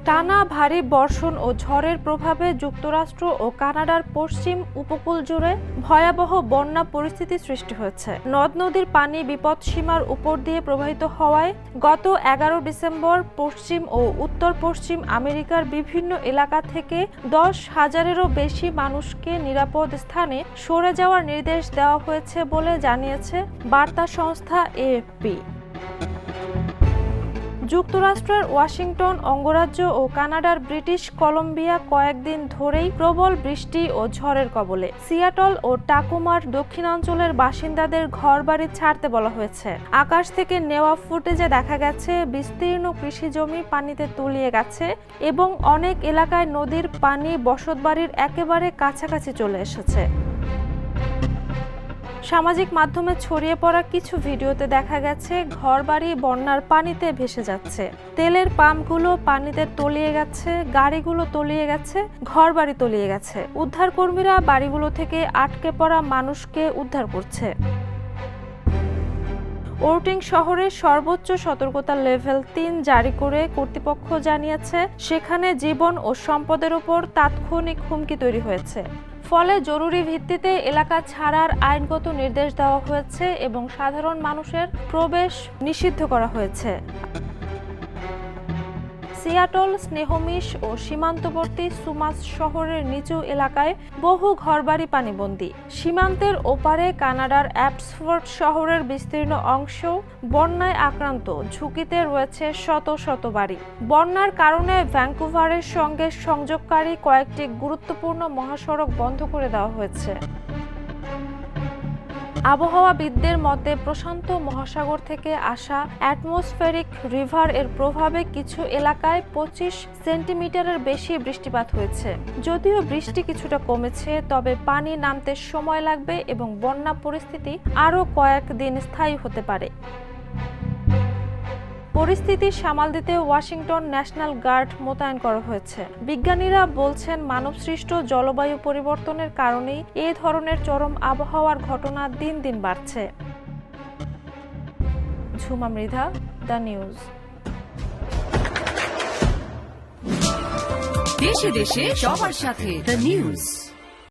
টানা ভারী বর্ষণ ও ঝড়ের প্রভাবে যুক্তরাষ্ট্র ও কানাডার পশ্চিম উপকূল জুড়ে ভয়াবহ বন্যা পরিস্থিতি সৃষ্টি হয়েছে। নদ নদীর পানি বিপদসীমার উপর দিয়ে প্রবাহিত হওয়ায় গত 11 ডিসেম্বর পশ্চিম ও উত্তর পশ্চিম আমেরিকার বিভিন্ন এলাকা থেকে 10,000-এরও বেশি মানুষকে নিরাপদ স্থানে সরে যাওয়ার নির্দেশ দেওয়া হয়েছে বলে জানিয়েছে বার্তা সংস্থা এএফপি। যুক্তরাষ্ট্রের ওয়াশিংটন অঙ্গরাজ্য ও কানাডার ব্রিটিশ কলম্বিয়া কয়েকদিন ধরেই প্রবল বৃষ্টি ও ঝড়ের কবলে। সিয়াটল ও টাকুমার দক্ষিণাঞ্চলের বাসিন্দাদের ঘরবাড়ি ছাড়তে বলা হয়েছে। আকাশ থেকে নেওয়া ফুটেজে দেখা গেছে বিস্তীর্ণ কৃষিজমি পানিতে তলিয়ে গেছে এবং অনেক এলাকায় নদীর পানি বসতবাড়ির একেবারে কাছাকাছি চলে এসেছে। সামাজিক মাধ্যমে ছড়িয়ে পড়া কিছু ভিডিওতে দেখা গেছে ঘরবাড়ি বন্যার পানিতে ভেসে যাচ্ছে। তেলের পাম্পগুলো পানিতে তলিয়ে গেছে, গাড়িগুলো তলিয়ে গেছে, ঘরবাড়ি তলিয়ে গেছে। উদ্ধারকর্মীরা বাড়িগুলো থেকে আটকে পড়া মানুষকে উদ্ধার করছে। ওর্টিং শহরে সর্বোচ্চ সতর্কতা লেভেল 3 জারি করে কর্তৃপক্ষ জানিয়েছে সেখানে জীবন ও সম্পদের উপর তাৎক্ষণিক হুমকি তৈরি হয়েছে। ফলে জরুরি ভিত্তিতে এলাকা ছাড়ার আইনগত নির্দেশ দেওয়া হয়েছে এবং সাধারণ মানুষের প্রবেশ নিষিদ্ধ করা হয়েছে। সিয়াটল, স্নেহমিশ ও সীমান্তবর্তী সুমাস শহরের নিচু এলাকায় বহু ঘরবাড়ি পানিবন্দী। সীমান্তের ওপারে কানাডার অ্যাবসফোর্ড শহরের বিস্তীর্ণ অংশ বন্যায় আক্রান্ত, ঝুঁকিতে রয়েছে শত শত বাড়ি। বন্যার কারণে ভ্যাঙ্কুভারের সঙ্গে সংযোগকারী কয়েকটি গুরুত্বপূর্ণ মহাসড়ক বন্ধ করে দেওয়া হয়েছে। আবহাওয়াবিদদের মতে প্রশান্ত মহাসাগর থেকে আসা অ্যাটমসফেরিক রিভার এর প্রভাবে কিছু এলাকায় 25 সেন্টিমিটারের বেশি বৃষ্টিপাত হয়েছে। যদিও বৃষ্টি কিছুটা কমেছে, তবে পানি নামতে সময় লাগবে এবং বন্যা পরিস্থিতি আরও কয়েকদিন স্থায়ী হতে পারে। পরিস্থিতি সামাল দিতে ওয়াশিংটন ন্যাশনাল গার্ড মোতায়েন করা হয়েছে। বিজ্ঞানীরা বলছেন মানবসৃষ্ট জলবায়ু পরিবর্তনের কারণেই এই ধরনের চরম আবহাওয়ার ঘটনা দিন দিন বাড়ছে। Jhuma Mridha, the news. দেশে দেশে সবার সাথে দ্য নিউজ।